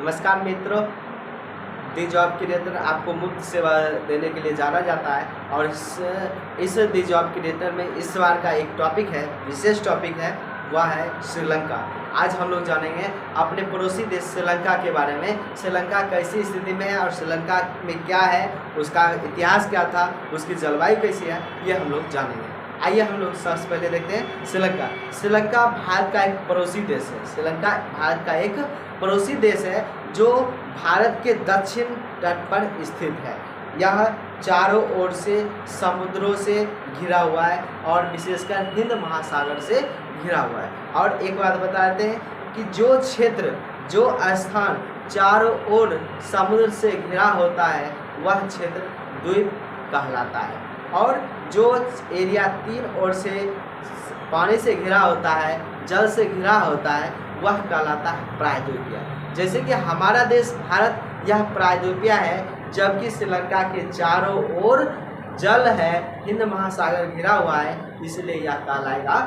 नमस्कार मित्रों, दी job creator आपको मुफ्त सेवा देने के लिए जाना जाता है और इस दी जॉब क्रिएटर में इस बार का एक टॉपिक है, विशेष टॉपिक है, वह है श्रीलंका। आज हम लोग जानेंगे अपने पड़ोसी देश श्रीलंका के बारे में। श्रीलंका कैसी स्थिति में है और श्रीलंका में क्या है, उसका इतिहास क्या था, उसकी जलवायु कैसी है, ये हम लोग जानेंगे। आइए हम लोग सबसे पहले देखते हैं श्रीलंका। श्रीलंका भारत का एक पड़ोसी देश है। श्रीलंका भारत का एक पड़ोसी देश है जो भारत के दक्षिण तट पर स्थित है। यह चारों ओर से समुद्रों से घिरा हुआ है और विशेषकर हिंद महासागर से घिरा हुआ है। और एक बात बता देते हैं कि जो क्षेत्र, जो स्थान चारों ओर समुद्र से घिरा होता है वह क्षेत्र द्वीप कहलाता है, और जो एरिया तीन ओर से पानी से घिरा होता है, जल से घिरा होता है, वह कहलाता है प्रायद्वीपीय। जैसे कि हमारा देश भारत यह प्रायद्वीपीय है, जबकि श्रीलंका के चारों ओर जल है, हिंद महासागर घिरा हुआ है, इसलिए यह कहलाएगा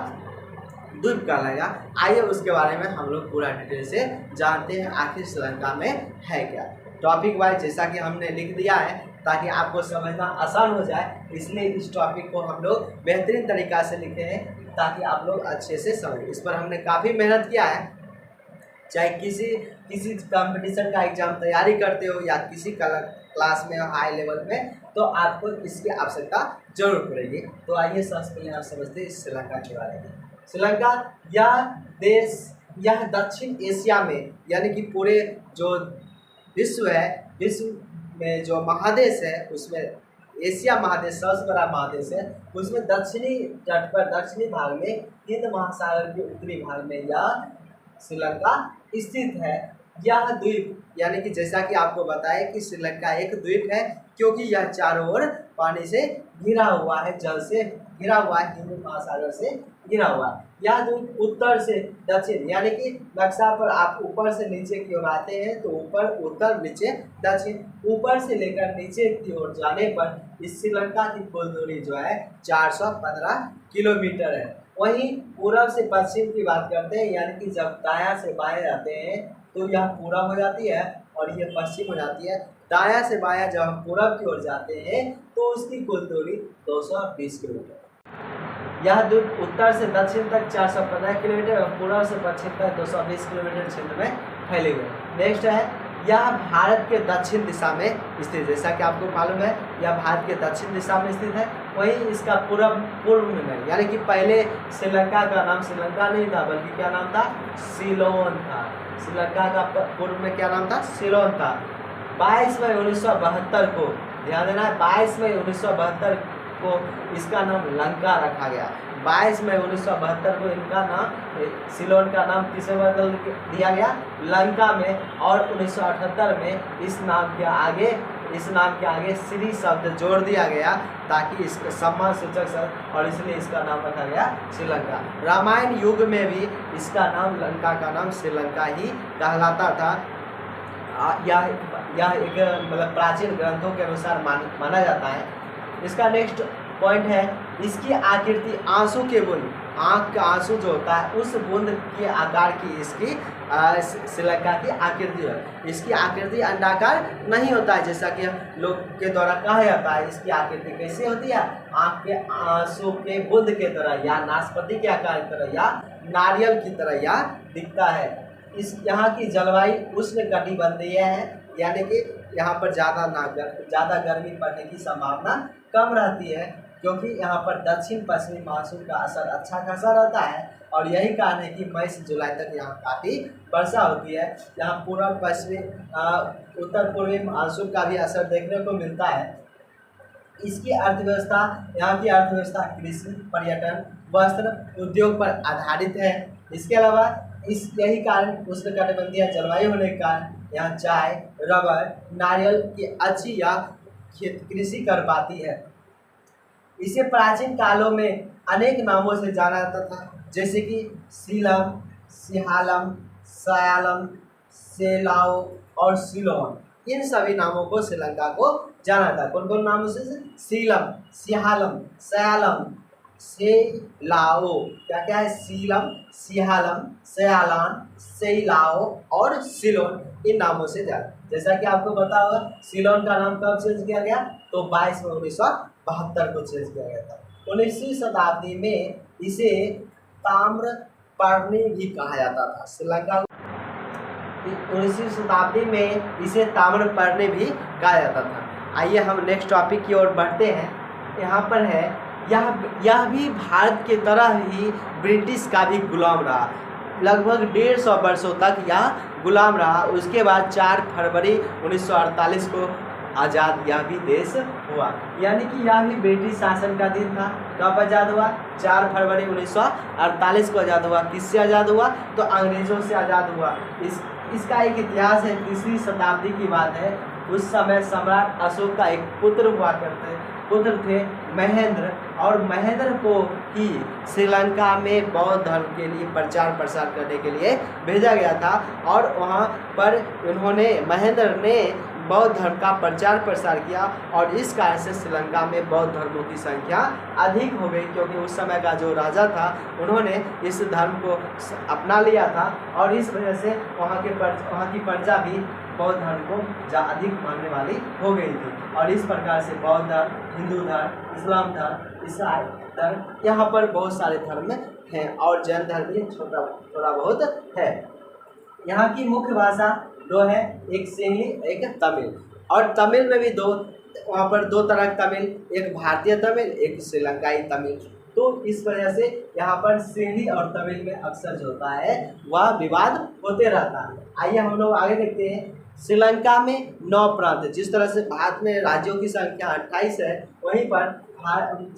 द्वीप कहलाएगा। आइए उसके बारे में हम लोग पूरा डिटेल से जानते हैं, आखिर श्रीलंका में है क्या। टॉपिक वाइज जैसा कि हमने लिख दिया है ताकि आपको समझना आसान हो जाए, इसलिए इस टॉपिक को हम लोग बेहतरीन तरीक़ा से लिखे हैं ताकि आप लोग अच्छे से समझें। इस पर हमने काफ़ी मेहनत किया है। चाहे किसी कंपटीशन का एग्ज़ाम तैयारी करते हो या किसी क्लास में हाई लेवल में, तो आपको इसकी आवश्यकता जरूर पड़ेगी। तो आइए सबसे पहले आप समझते हैं श्रीलंका के बारे में। श्रीलंका यह देश, यह दक्षिण एशिया में, यानी कि पूरे जो विश्व है, विश्व में जो महादेश है उसमें एशिया महादेश सबसे बड़ा महादेश है। उसमें दक्षिणी तट पर, दक्षिणी भाग में, हिंद महासागर के उत्तरी भाग में यह श्रीलंका स्थित है। यह द्वीप, यानी कि जैसा कि आपको बताया कि श्रीलंका एक द्वीप है, क्योंकि यह चारों ओर पानी से घिरा हुआ है, जल से घिरा हुआ है, हिंद महासागर से घिरा हुआ है। यह द्वीप उत्तर से दक्षिण, यानी कि नक्शा पर आप ऊपर से नीचे की ओर आते हैं तो ऊपर उत्तर, नीचे दक्षिण, ऊपर से लेकर नीचे की ओर जाने पर इस श्रीलंका की कुल दूरी जो है 415 किलोमीटर है। वहीं पूर्व से पश्चिम की बात करते हैं, यानी कि जब दायां से बाएं जाते हैं तो यह पूरब हो जाती है और यह पश्चिम हो जाती है। दायां से बायां जब हम पूरब की ओर जाते हैं तो उसकी कुल दूरी 220 किलोमीटर। यह द्वीप उत्तर से दक्षिण तक 415 किलोमीटर और पूर्व से पश्चिम तक 220 किलोमीटर क्षेत्र में फैले हुए। नेक्स्ट है, यह भारत के दक्षिण दिशा में स्थित, जैसा कि आपको मालूम है यह भारत के दक्षिण दिशा में स्थित है। वहीं इसका पूर्व में, यानी कि पहले श्रीलंका का नाम श्रीलंका नहीं था बल्कि क्या नाम था, सिलोन था। श्रीलंका का पूर्व में क्या नाम था, सिलोन था। 22 मई 1972 को, ध्यान देना है, 22 मई 1972 को इसका नाम लंका रखा गया। 22 मई 1972 को इनका नाम, सिलोन का नाम किसे बदल दिया गया, लंका में। और 1978 में इस नाम के आगे श्री शब्द जोड़ दिया गया ताकि इसका सम्मान सूचक शब्द, और इसलिए इसका नाम रखा गया श्रीलंका। रामायण युग में भी इसका नाम, लंका का नाम श्रीलंका ही कहलाता था। यह एक मतलब प्राचीन ग्रंथों के अनुसार माना जाता है। इसका नेक्स्ट पॉइंट है, इसकी आकृति आंसू के बूंद, आँख का आंसू जो होता है उस बूंद के आकार की इसकी श्रीलंका की आकृति है। इसकी आकृति अंडाकार नहीं होता है जैसा कि लोग के द्वारा कहा जाता है। इसकी आकृति कैसी होती है, आँख के आंसू के बूंद के तरह, या नाशपाती के आकार की तरह, या नारियल की तरह यह दिखता है। इस यहाँ की जलवायु उष्णकटिबंधीय है, यानी कि यहाँ पर ज़्यादा गर्मी पड़ने की संभावना कम रहती है, क्योंकि यहाँ पर दक्षिण पश्चिमी मानसून का असर अच्छा खासा रहता है। और यही कारण है कि मई से जुलाई तक यहाँ काफ़ी वर्षा होती है। यहाँ पूर्व पश्चिमी उत्तर पूर्वी मानसून का भी असर देखने को मिलता है। इसकी अर्थव्यवस्था, यहाँ की अर्थव्यवस्था कृषि, पर्यटन, वस्त्र उद्योग पर आधारित है। इसके अलावा यही कारण उष्णकटिबंधीय जलवायु होने के कारण यहाँ चाय, रबर, नारियल की अच्छी या कृषि कर पाती है। इसे प्राचीन कालों में अनेक नामों से जाना जाता था, जैसे कि सीलम, सिहालम, सयालम, सेलाओ और सिलोन। इन सभी नामों को श्रीलंका को जाना था। कौन कौन नामों से? सीलम, सिहालम, सयालम, सेलाओ, क्या क्या है, सीलम, सिहालम, सयालान, सेलाओ और सिलोन, इन नामों से जाना। जैसा कि आपको पता होगा सिलोन का नाम कब चेंज किया गया, तो 22 में 1972 को चेंज किया गया था। 19वीं शताब्दी में इसे ताम्रपर्णी भी कहा जाता था। श्रीलंका 19वीं शताब्दी में इसे ताम्रपर्णी भी कहा जाता था। आइए हम नेक्स्ट टॉपिक की ओर बढ़ते हैं। यहाँ पर है, यह भी भारत के तरह ही ब्रिटिश का भी गुलाम रहा। लगभग 150 वर्षों तक यह गुलाम रहा। उसके बाद 4 फरवरी 1948 को आज़ाद यह भी देश हुआ। यानी कि यह भी ब्रिटिश शासन का दिन था। कब आज़ाद हुआ, 4 फरवरी 1948 को आज़ाद हुआ। किससे आज़ाद हुआ, तो अंग्रेज़ों से आज़ाद हुआ। इसका एक इतिहास है, 3वीं शताब्दी की बात है। उस समय सम्राट अशोक का एक पुत्र थे महेंद्र, और महेंद्र को ही श्रीलंका में बौद्ध धर्म के लिए प्रचार प्रसार करने के लिए भेजा गया था। और वहाँ पर महेंद्र ने बौद्ध धर्म का प्रचार प्रसार किया, और इस कारण से श्रीलंका में बौद्ध धर्मों की संख्या अधिक हो गई, क्योंकि उस समय का जो राजा था उन्होंने इस धर्म को अपना लिया था, और इस वजह से वहाँ की प्रजा भी बौद्ध धर्म को अधिक मानने वाली हो गई थी। और इस प्रकार से बौद्ध धर्म, हिंदू धर्म, इस्लाम धर्म, ईसाई धर्म, यहाँ पर बहुत सारे धर्म हैं, और जैन धर्म भी थोड़ा बहुत है। यहाँ की मुख्य भाषा 2 है, एक सिंहली, एक तमिल। और तमिल में भी वहाँ पर 2 तरह का तमिल, एक भारतीय तमिल, एक श्रीलंकाई तमिल। तो इस वजह से यहाँ पर सिंहली और तमिल में अक्सर जो होता है वह विवाद होते रहता है। आइए हम लोग आगे देखते हैं। श्रीलंका में 9 प्रांत है। जिस तरह से भारत में राज्यों की संख्या 28 है, वहीं पर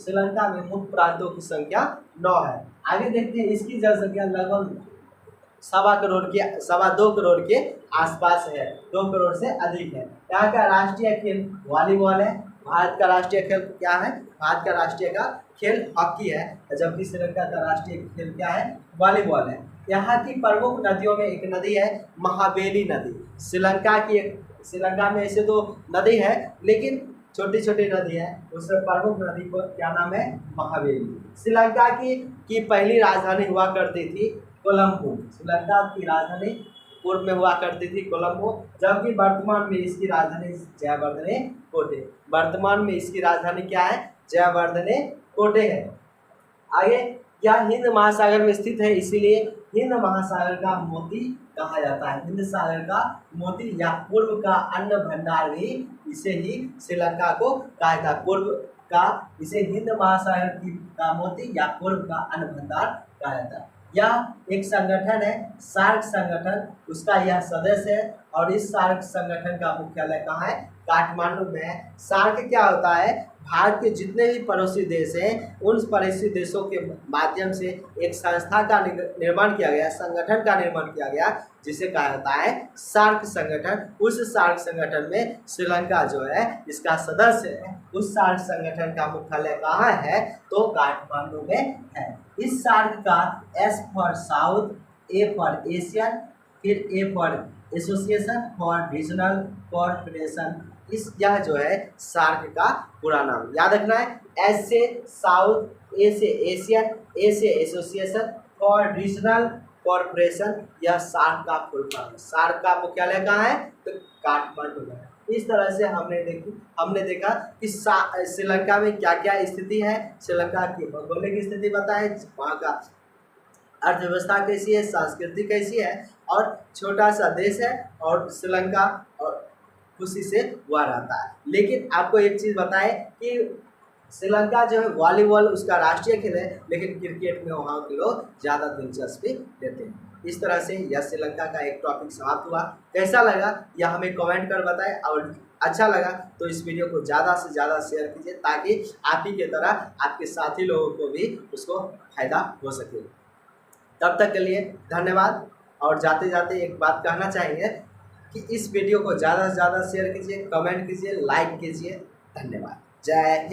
श्रीलंका में मुख्य प्रांतों की संख्या 9 है। आगे देखते हैं, इसकी जनसंख्या लगभग 2.25 करोड़ के आसपास है, 2 करोड़ से अधिक है। यहाँ का राष्ट्रीय खेल वॉलीबॉल है। भारत का राष्ट्रीय खेल क्या है, भारत का राष्ट्रीय खेल हॉकी है, जबकि श्रीलंका का राष्ट्रीय खेल क्या है, वॉलीबॉल है। यहाँ की प्रमुख नदियों में एक नदी है महावेली नदी। श्रीलंका में ऐसे तो नदी है, लेकिन छोटी छोटी नदी है, उसमें प्रमुख नदी को क्या नाम है, महावेली। श्रीलंका की पहली राजधानी हुआ करती थी कोलंबो। श्रीलंका की राजधानी पूर्व में हुआ करती थी कोलंबो, जबकि वर्तमान में इसकी राजधानी जयवर्धने कोटे। वर्तमान में इसकी राजधानी क्या है, जयवर्धने कोटे है। आगे, यह हिंद महासागर में स्थित है, इसीलिए हिंद महासागर का मोती कहा जाता है। हिंद सागर का मोती या पूर्व का अन्न भंडार भी इसे ही श्रीलंका को कहा जाता है। पूर्व का इसे हिंद महासागर का मोती या पूर्व का अन्न भंडार कहा जाता है। यह एक संगठन है, सार्क संगठन, उसका यह सदस्य है, और इस सार्क संगठन का मुख्यालय कहाँ है, काठमांडू में है। सार्क क्या होता है, भारत के जितने भी पड़ोसी देश हैं, उन पड़ोसी देशों के माध्यम से एक संस्था का निर्माण किया गया, संगठन का निर्माण किया गया, जिसे कहा जाता है सार्क संगठन। उस सार्क संगठन में श्रीलंका जो है इसका सदस्य है। उस सार्क संगठन का मुख्यालय कहाँ है, तो काठमांडू में है। इस सार्क का S for South, A for Asian, फिर A for Association for Regional Cooperation, यह जो है सार्क का पूरा नाम याद रखना है। एस से साउथ, ए से एशियन, ए से एसोसिएशन, फॉर रीजनल कोऑपरेशन, यह सार्क का फुल फॉर्म है। सार्क का मुख्यालय कहाँ है, तो काठमांडू में है। इस तरह से हमने देखा कि श्रीलंका में क्या क्या स्थिति है। श्रीलंका की भौगोलिक स्थिति बताएं, वहाँ का अर्थव्यवस्था कैसी है, संस्कृति कैसी है, और छोटा सा देश है, और श्रीलंका और खुशी से हुआ रहता है। लेकिन आपको एक चीज़ बताएं कि श्रीलंका जो है वॉलीबॉल उसका राष्ट्रीय खेल है, लेकिन क्रिकेट में वहाँ के लोग ज़्यादा दिलचस्पी लेते हैं। इस तरह से यह श्रीलंका का एक टॉपिक समाप्त हुआ। कैसा लगा यह हमें कमेंट कर बताएं, और अच्छा लगा तो इस वीडियो को ज़्यादा से ज़्यादा शेयर कीजिए, ताकि आप ही की तरह आपके साथी लोगों को भी उसको फायदा हो सके। तब तक के लिए धन्यवाद। और जाते जाते एक बात कहना चाहेंगे कि इस वीडियो को ज़्यादा से ज़्यादा शेयर कीजिए, कमेंट कीजिए, लाइक कीजिए। धन्यवाद। जय हिंद।